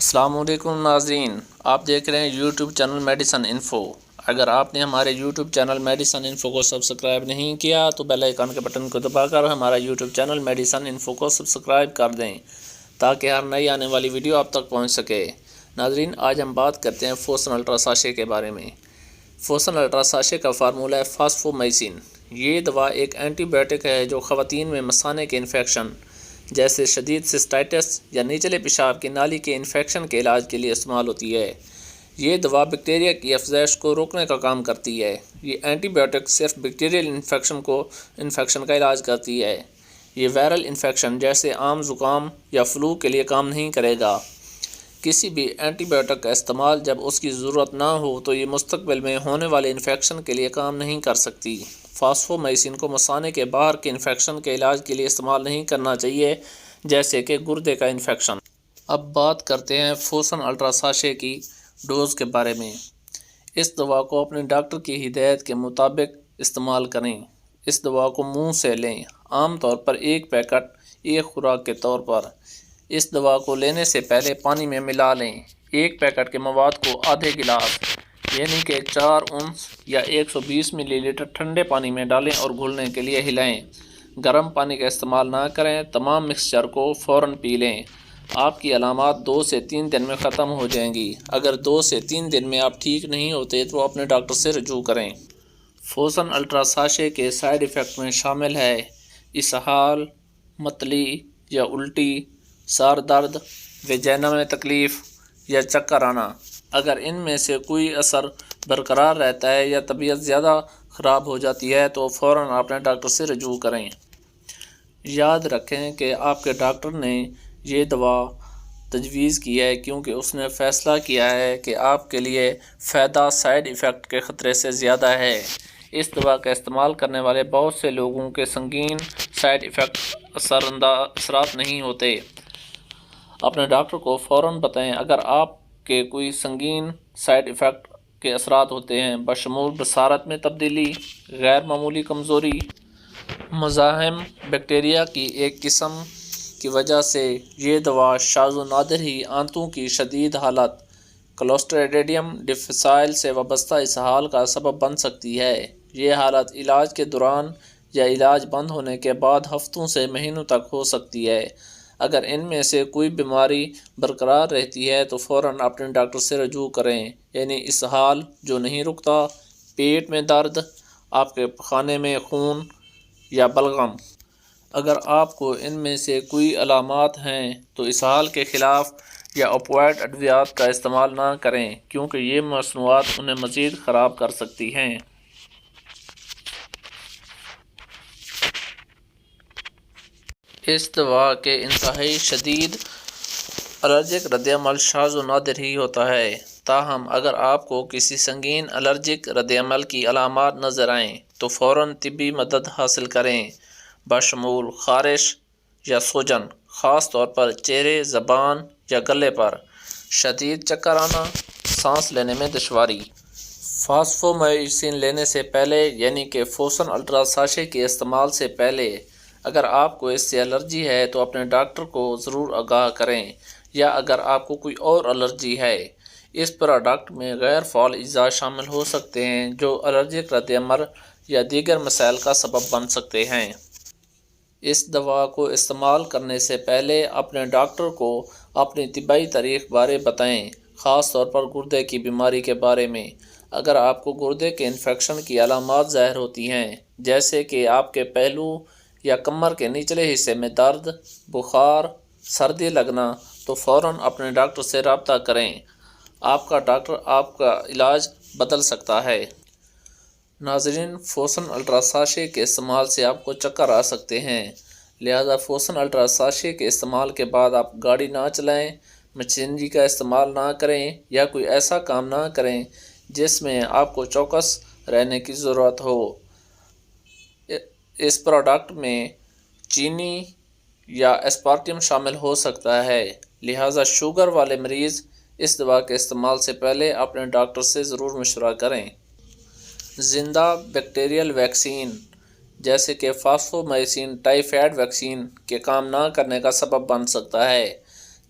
السلام علیکم ناظرین، آپ دیکھ رہے ہیں یوٹیوب چینل میڈیسن انفو۔ اگر آپ نے ہمارے یوٹیوب چینل میڈیسن انفو کو سبسکرائب نہیں کیا تو بیل آئیکن کے بٹن کو دبا کر ہمارا یوٹیوب چینل میڈیسن انفو کو سبسکرائب کر دیں تاکہ ہر نئی آنے والی ویڈیو آپ تک پہنچ سکے۔ ناظرین، آج ہم بات کرتے ہیں فوسن الٹرا ساشے کے بارے میں۔ فوسن الٹرا ساشے کا فارمولہ ہے فاسفومائسن۔ یہ دوا ایک اینٹی بائیوٹک ہے جو خواتین میں مثانے کے انفیکشن جیسے شدید سسٹائٹس یا نچلے پیشاب کی نالی کے انفیکشن کے علاج کے لیے استعمال ہوتی ہے۔ یہ دوا بیکٹیریا کی افزائش کو روکنے کا کام کرتی ہے۔ یہ اینٹی بائیوٹک صرف بیکٹیریل انفیکشن کا علاج کرتی ہے۔ یہ وائرل انفیکشن جیسے عام زکام یا فلو کے لیے کام نہیں کرے گا۔ کسی بھی اینٹی بائیوٹک کا استعمال جب اس کی ضرورت نہ ہو تو یہ مستقبل میں ہونے والے انفیکشن کے لیے کام نہیں کر سکتی۔ فاسفومائسن کو مثانے کے باہر کے انفیکشن کے علاج کے لیے استعمال نہیں کرنا چاہیے، جیسے کہ گردے کا انفیکشن۔ اب بات کرتے ہیں فوسن الٹرا ساشے کی ڈوز کے بارے میں۔ اس دوا کو اپنے ڈاکٹر کی ہدایت کے مطابق استعمال کریں۔ اس دوا کو منہ سے لیں، عام طور پر ایک پیکٹ ایک خوراک کے طور پر۔ اس دوا کو لینے سے پہلے پانی میں ملا لیں۔ ایک پیکٹ کے مواد کو آدھے گلاس یعنی کہ 4 اونس یا 120 ملی لیٹر ٹھنڈے پانی میں ڈالیں اور گھلنے کے لیے ہلائیں۔ گرم پانی کا استعمال نہ کریں۔ تمام مکسچر کو فوراً پی لیں۔ آپ کی علامات 2 سے 3 دن میں ختم ہو جائیں گی۔ اگر 2 سے 3 دن میں آپ ٹھیک نہیں ہوتے تو اپنے ڈاکٹر سے رجوع کریں۔ فوسن الٹرا ساشے کے سائیڈ ایفیکٹ میں شامل ہے اسہال، متلی یا الٹی، سر درد، ویجینا میں تکلیف یا چکر آنا۔ اگر ان میں سے کوئی اثر برقرار رہتا ہے یا طبیعت زیادہ خراب ہو جاتی ہے تو فوراً اپنے ڈاکٹر سے رجوع کریں۔ یاد رکھیں کہ آپ کے ڈاکٹر نے یہ دوا تجویز کی ہے کیونکہ اس نے فیصلہ کیا ہے کہ آپ کے لیے فائدہ سائیڈ ایفیکٹ کے خطرے سے زیادہ ہے۔ اس دوا کا استعمال کرنے والے بہت سے لوگوں کے سنگین سائیڈ ایفیکٹ اثرات نہیں ہوتے۔ اپنے ڈاکٹر کو فوراً بتائیں اگر آپ کے کوئی سنگین سائیڈ ایفیکٹ کے اثرات ہوتے ہیں، بشمول بصارت میں تبدیلی، غیر معمولی کمزوری، مزاحم بیکٹیریا کی ایک قسم کی وجہ سے یہ دوا شاذ و نادر ہی آنتوں کی شدید حالت کلوسٹریڈیم ڈیفیسائل سے وابستہ اسہال کا سبب بن سکتی ہے۔ یہ حالت علاج کے دوران یا علاج بند ہونے کے بعد ہفتوں سے مہینوں تک ہو سکتی ہے۔ اگر ان میں سے کوئی بیماری برقرار رہتی ہے تو فوراً اپنے ڈاکٹر سے رجوع کریں، یعنی اسہال جو نہیں رکتا، پیٹ میں درد، آپ کے پخانے میں خون یا بلغم۔ اگر آپ کو ان میں سے کوئی علامات ہیں تو اسہال کے خلاف یا اوپیائڈ ادویات کا استعمال نہ کریں کیونکہ یہ مصنوعات انہیں مزید خراب کر سکتی ہیں۔ اس دوا کے انتہائی شدید الرجک رد عمل شاذ و نادر ہی ہوتا ہے۔ تاہم اگر آپ کو کسی سنگین الرجک رد عمل کی علامات نظر آئیں تو فوراً طبی مدد حاصل کریں، بشمول خارش یا سوجن، خاص طور پر چہرے، زبان یا گلے پر، شدید چکر آنا، سانس لینے میں دشواری۔ فاسفومائسن لینے سے پہلے یعنی کہ فوسن الٹرا ساشے کے استعمال سے پہلے اگر آپ کو اس سے الرجی ہے تو اپنے ڈاکٹر کو ضرور آگاہ کریں، یا اگر آپ کو کوئی اور الرجی ہے۔ اس پروڈکٹ میں غیر فعال اجزاء شامل ہو سکتے ہیں جو الرجک رد عمل یا دیگر مسائل کا سبب بن سکتے ہیں۔ اس دوا کو استعمال کرنے سے پہلے اپنے ڈاکٹر کو اپنی طبی تاریخ بارے بتائیں، خاص طور پر گردے کی بیماری کے بارے میں۔ اگر آپ کو گردے کے انفیکشن کی علامات ظاہر ہوتی ہیں، جیسے کہ آپ کے پہلو یا کمر کے نچلے حصے میں درد، بخار، سردی لگنا، تو فوراً اپنے ڈاکٹر سے رابطہ کریں۔ آپ کا ڈاکٹر آپ کا علاج بدل سکتا ہے۔ ناظرین، فوسن الٹرا ساشے کے استعمال سے آپ کو چکر آ سکتے ہیں، لہذا فوسن الٹرا ساشے کے استعمال کے بعد آپ گاڑی نہ چلائیں، مشینری کا استعمال نہ کریں یا کوئی ایسا کام نہ کریں جس میں آپ کو چوکس رہنے کی ضرورت ہو۔ اس پروڈکٹ میں چینی یا اسپارٹیم شامل ہو سکتا ہے، لہذا شوگر والے مریض اس دوا کے استعمال سے پہلے اپنے ڈاکٹر سے ضرور مشورہ کریں۔ زندہ بیکٹیریل ویکسین جیسے کہ فاسفومائسن ٹائیفائڈ ویکسین کے کام نہ کرنے کا سبب بن سکتا ہے،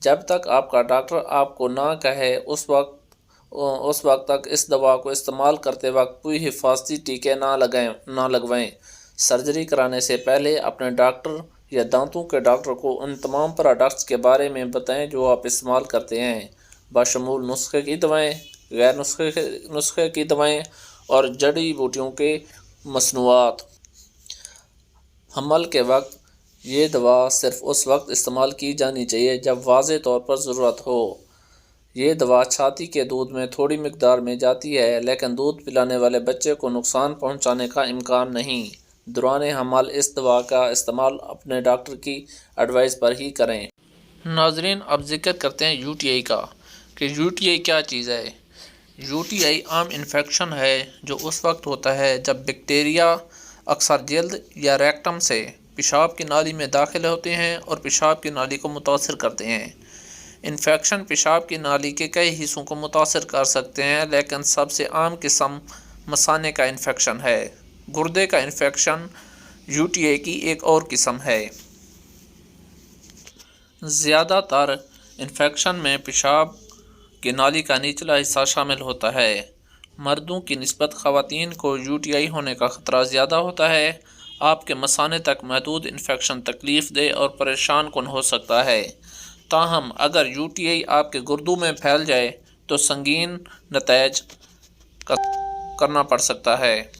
جب تک آپ کا ڈاکٹر آپ کو نہ کہے اس وقت تک اس دوا کو استعمال کرتے وقت کوئی حفاظتی ٹیکے نہ لگوائیں۔ سرجری کرانے سے پہلے اپنے ڈاکٹر یا دانتوں کے ڈاکٹر کو ان تمام پروڈکٹس کے بارے میں بتائیں جو آپ استعمال کرتے ہیں، بشمول نسخے کی دوائیں، غیر نسخے کی دوائیں اور جڑی بوٹیوں کے مصنوعات۔ حمل کے وقت یہ دوا صرف اس وقت استعمال کی جانی چاہیے جب واضح طور پر ضرورت ہو۔ یہ دوا چھاتی کے دودھ میں تھوڑی مقدار میں جاتی ہے لیکن دودھ پلانے والے بچے کو نقصان پہنچانے کا امکان نہیں۔ دوران حمل اس دوا کا استعمال اپنے ڈاکٹر کی ایڈوائس پر ہی کریں۔ ناظرین، اب ذکر کرتے ہیں یو ٹی آئی کا کہ یو ٹی آئی کیا چیز ہے۔ یو ٹی آئی عام انفیکشن ہے جو اس وقت ہوتا ہے جب بیکٹیریا اکثر جلد یا ریکٹم سے پیشاب کی نالی میں داخل ہوتے ہیں اور پیشاب کی نالی کو متاثر کرتے ہیں۔ انفیکشن پیشاب کی نالی کے کئی حصوں کو متاثر کر سکتے ہیں لیکن سب سے عام قسم مثانے کا انفیکشن ہے۔ گردے کا انفیکشن یو ٹی آئی کی ایک اور قسم ہے۔ زیادہ تر انفیکشن میں پیشاب کی نالی کا نچلا حصہ شامل ہوتا ہے۔ مردوں کی نسبت خواتین کو یو ٹی آئی ہونے کا خطرہ زیادہ ہوتا ہے۔ آپ کے مثانے تک محدود انفیکشن تکلیف دہ اور پریشان کن ہو سکتا ہے، تاہم اگر یو ٹی آئی آپ کے گردوں میں پھیل جائے تو سنگین نتائج کا کرنا پڑ سکتا ہے۔